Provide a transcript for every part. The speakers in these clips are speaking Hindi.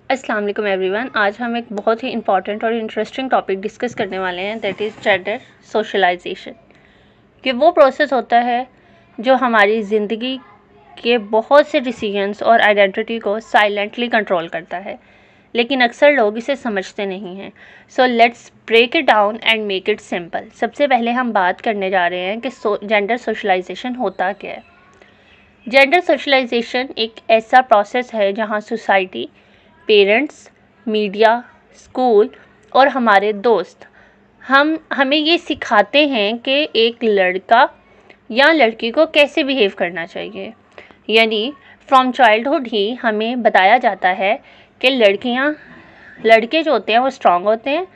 अस्सलाम वालेकुम एवरीवन। आज हम एक बहुत ही इंपॉर्टेंट और इंटरेस्टिंग टॉपिक डिस्कस करने वाले हैं, दैट इज़ जेंडर सोशलाइजेशन। कि वो प्रोसेस होता है जो हमारी ज़िंदगी के बहुत से डिसीजंस और आइडेंटिटी को साइलेंटली कंट्रोल करता है, लेकिन अक्सर लोग इसे समझते नहीं हैं। So let's break it down and make it simple. सबसे पहले हम बात करने जा रहे हैं कि जेंडर सोशलाइजेशन होता क्या है। जेंडर सोशलाइजेशन एक ऐसा प्रोसेस है जहाँ सोसाइटी, पेरेंट्स, मीडिया, स्कूल और हमारे दोस्त हमें ये सिखाते हैं कि एक लड़का या लड़की को कैसे बिहेव करना चाहिए। यानी फ्रॉम चाइल्डहुड ही हमें बताया जाता है कि लड़के जो होते हैं वो स्ट्रांग होते हैं,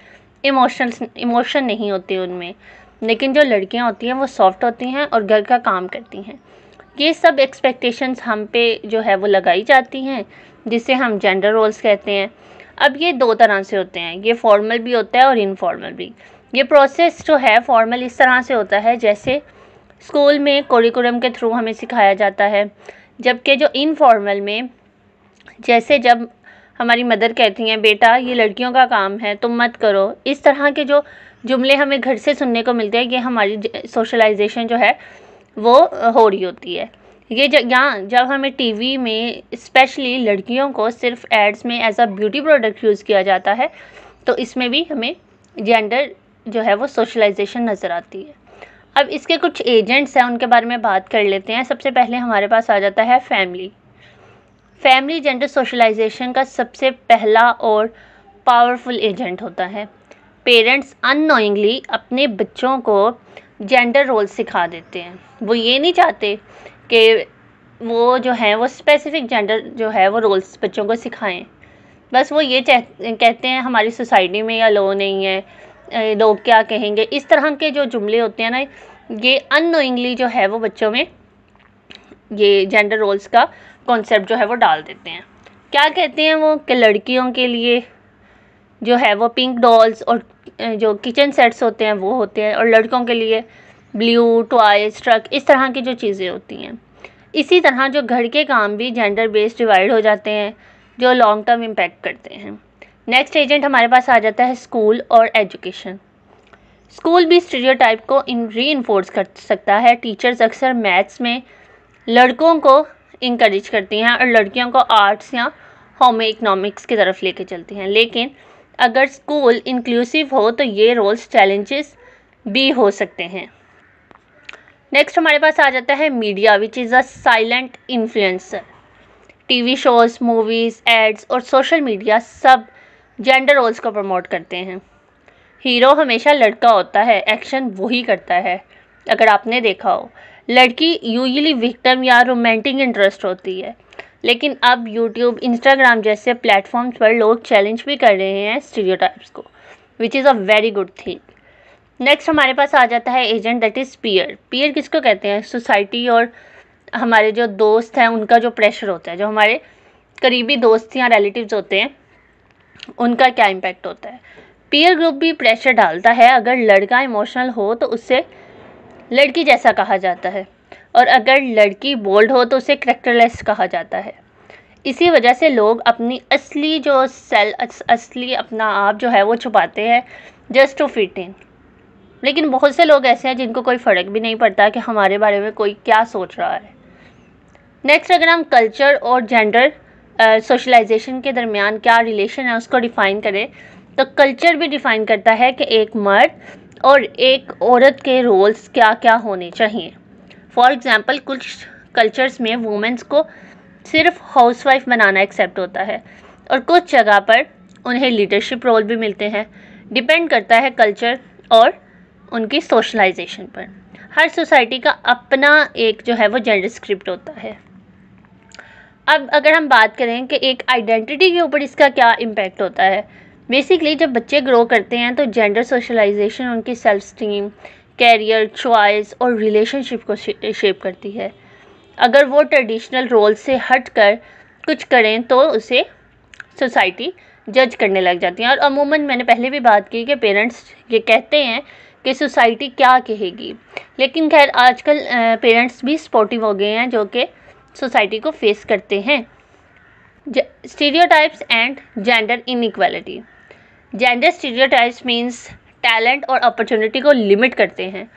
इमोशन नहीं होते उनमें, लेकिन जो लड़कियां होती हैं वो सॉफ्ट होती हैं और घर का काम करती हैं। ये सब एक्सपेक्टेशंस हम पे जो है वो लगाई जाती हैं, जिसे हम जेंडर रोल्स कहते हैं। अब ये दो तरह से होते हैं, ये फॉर्मल भी होता है और इनफॉर्मल भी। ये प्रोसेस जो है फॉर्मल इस तरह से होता है जैसे स्कूल में करिकुलम के थ्रू हमें सिखाया जाता है, जबकि जो इनफॉर्मल में जैसे जब हमारी मदर कहती हैं बेटा ये लड़कियों का काम है तुम मत करो, इस तरह के जो जुमले हमें घर से सुनने को मिलते हैं, ये हमारी सोशलाइजेशन जो है वो हो रही होती है। ये यहाँ जब हमें टीवी में स्पेशली लड़कियों को सिर्फ एड्स में as a beauty product use किया जाता है, तो इसमें भी हमें जेंडर जो है वो सोशलाइजेशन नज़र आती है। अब इसके कुछ एजेंट्स हैं, उनके बारे में बात कर लेते हैं। सबसे पहले हमारे पास आ जाता है फैमिली जेंडर सोशलाइजेशन का सबसे पहला और पावरफुल एजेंट होता है। पेरेंट्स अननोइंगली अपने बच्चों को जेंडर रोल सिखा देते हैं। वो ये नहीं चाहते कि वो जो है वो स्पेसिफिक जेंडर जो है वो रोल्स बच्चों को सिखाएं, बस वो ये कहते हैं हमारी सोसाइटी में या लो नहीं है, लोग क्या कहेंगे, इस तरह के जो जुमले होते हैं ना, ये अननोइंगली जो है वो बच्चों में ये जेंडर रोल्स का कॉन्सेप्ट जो है वो डाल देते हैं। क्या कहते हैं वो कि लड़कियों के लिए जो है वो पिंक डॉल्स और जो किचन सेट्स होते हैं वो होते हैं, और लड़कों के लिए ब्लू टॉयज, ट्रक, इस तरह की जो चीज़ें होती हैं। इसी तरह जो घर के काम भी जेंडर बेस्ड डिवाइड हो जाते हैं, जो लॉन्ग टर्म इम्पैक्ट करते हैं। नेक्स्ट एजेंट हमारे पास आ जाता है स्कूल और एजुकेशन। स्कूल भी स्टीरियोटाइप को रीइंफोर्स कर सकता है। टीचर्स अक्सर मैथ्स में लड़कों को इंकरेज करती हैं और लड़कियों को आर्ट्स या होम इकोनॉमिक्स की तरफ लेके चलती हैं। लेकिन अगर स्कूल इंक्लूसिव हो तो ये रोल्स चैलेंजेस भी हो सकते हैं। नेक्स्ट हमारे पास आ जाता है media, which is a silent influencer. TV shows, movies, ads और सोशल मीडिया सब जेंडर रोल्स को प्रमोट करते हैं। हीरो हमेशा लड़का होता है, एक्शन वही करता है, अगर आपने देखा हो। लड़की यूजुअली विक्टिम या रोमांटिक इंटरेस्ट होती है। लेकिन अब यूट्यूब, इंस्टाग्राम जैसे प्लेटफॉर्म्स पर लोग चैलेंज भी कर रहे हैं स्टीरियोटाइप्स को, विच is a very good thing. Next हमारे पास आ जाता है एजेंट, दैट इज़ पीयर किसको कहते हैं? सोसाइटी और हमारे जो दोस्त हैं उनका जो प्रेशर होता है, जो हमारे करीबी दोस्त या रिलेटिव्स होते हैं उनका क्या इम्पैक्ट होता है। पीयर ग्रुप भी प्रेशर डालता है। अगर लड़का इमोशनल हो तो उसे लड़की जैसा कहा जाता है, और अगर लड़की बोल्ड हो तो उसे कैरेक्टरलेस कहा जाता है। इसी वजह से लोग अपनी असली अपना आप जो है वो छुपाते हैं जस्ट टू फिट इन। लेकिन बहुत से लोग ऐसे हैं जिनको कोई फ़र्क भी नहीं पड़ता कि हमारे बारे में कोई क्या सोच रहा है। नेक्स्ट अगर हम कल्चर और जेंडर सोशलाइजेशन के दरमियान क्या रिलेशन है उसको डिफ़ाइन करें, तो कल्चर भी डिफ़ाइन करता है कि एक मर्द और एक औरत के रोल्स क्या क्या होने चाहिए। फॉर एग्ज़ाम्पल, कुछ कल्चर्स में वुमेंस को सिर्फ हाउसवाइफ बनाना एक्सेप्ट होता है, और कुछ जगह पर उन्हें लीडरशिप रोल भी मिलते हैं। डिपेंड करता है कल्चर और उनकी सोशलाइजेशन पर। हर सोसाइटी का अपना एक जो है वो जेंडर स्क्रिप्ट होता है। अब अगर हम बात करें कि एक आइडेंटिटी के ऊपर इसका क्या इम्पैक्ट होता है, बेसिकली जब बच्चे ग्रो करते हैं तो जेंडर सोशलाइजेशन उनकी सेल्फ स्टीम, कैरियर, चॉइस और रिलेशनशिप को शेप करती है। अगर वो ट्रेडिशनल रोल से हट कर कुछ करें तो उसे सोसाइटी जज करने लग जाती है। और अमूमन मैंने पहले भी बात की कि पेरेंट्स ये कहते हैं कि सोसाइटी क्या कहेगी, लेकिन खैर आजकल पेरेंट्स भी सपोर्टिव हो गए हैं जो कि सोसाइटी को फेस करते हैं। Stereotypes and gender inequality. Gender stereotypes means talent और अपॉर्चुनिटी को लिमिट करते हैं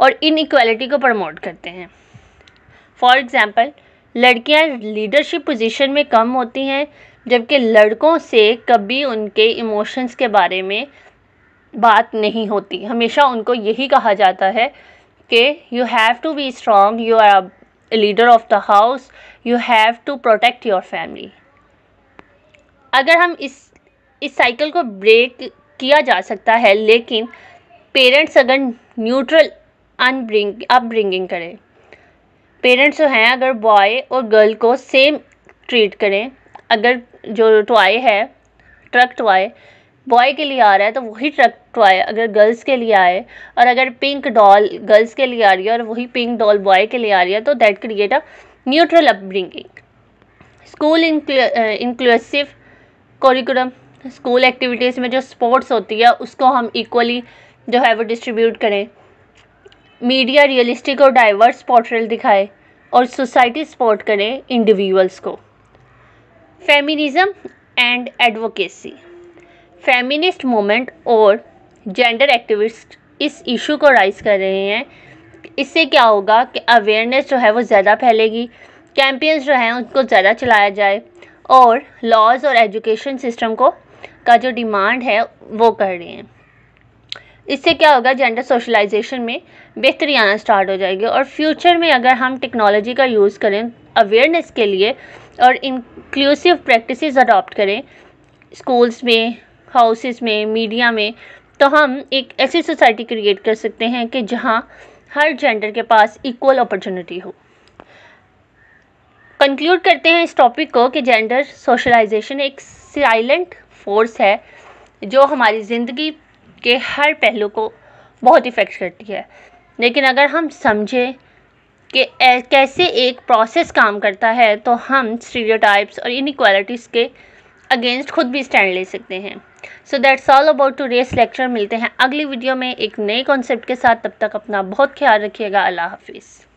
और इनइक्वालिटी को प्रमोट करते हैं। फॉर एग्जांपल, लड़कियां लीडरशिप पोजीशन में कम होती हैं, जबकि लड़कों से कभी उनके इमोशंस के बारे में बात नहीं होती। हमेशा उनको यही कहा जाता है कि you have to be strong, you are a leader of the house, you have to protect your family. अगर हम इस साइकिल को ब्रेक किया जा सकता है, लेकिन पेरेंट्स अगर न्यूट्रल अपब्रिंगिंग करें, पेरेंट्स जो हैं अगर बॉय और गर्ल को सेम ट्रीट करें, अगर जो टॉय है ट्रक टॉय बॉय के लिए आ रहा है तो वही ट्रक टॉय अगर गर्ल्स के लिए आए, और अगर पिंक डॉल गर्ल्स के लिए आ रही है और वही पिंक डॉल बॉय के लिए आ रही है, तो that create a neutral upbringing. School inclusive curriculum, school activities में जो स्पोर्ट्स होती है उसको हम इक्वली जो है वो डिस्ट्रीब्यूट करें। मीडिया रियलिस्टिक और डाइवर्स पोर्ट्रेल दिखाए और सोसाइटी सपोर्ट करें इंडिविजुअल्स को। Feminism and advocacy, feminist movement और जेंडर एक्टिविस्ट इस इशू को राइज कर रहे हैं। इससे क्या होगा कि अवेयरनेस जो है वो ज़्यादा फैलेगी, कैंपेन्स जो हैं उनको ज़्यादा चलाया जाए, और लॉज और एजुकेशन सिस्टम का जो डिमांड है वो कर रहे हैं। इससे क्या होगा, जेंडर सोशलाइजेशन में बेहतरी आना स्टार्ट हो जाएगी, और फ्यूचर में अगर हम टेक्नोलॉजी का यूज़ करें अवेयरनेस के लिए और इंक्लूसिव प्रैक्टिसेस अडॉप्ट करें स्कूल्स में, हाउसेस में, मीडिया में, तो हम एक ऐसी सोसाइटी क्रिएट कर सकते हैं कि जहां हर जेंडर के पास इक्वल अपॉर्चुनिटी हो। कंक्लूड करते हैं इस टॉपिक को कि जेंडर सोशलाइजेशन एक साइलेंट फोर्स है जो हमारी ज़िंदगी के हर पहलू को बहुत इफ़ेक्ट करती है, लेकिन अगर हम समझें कि कैसे एक प्रोसेस काम करता है तो हम स्टीरियोटाइप्स और इनइक्वालिटीज़ के अगेंस्ट खुद भी स्टैंड ले सकते हैं। So that's all about today's lecture. मिलते हैं अगली वीडियो में एक नए कॉन्सेप्ट के साथ, तब तक अपना बहुत ख्याल रखिएगा। अल्लाह हाफिज़।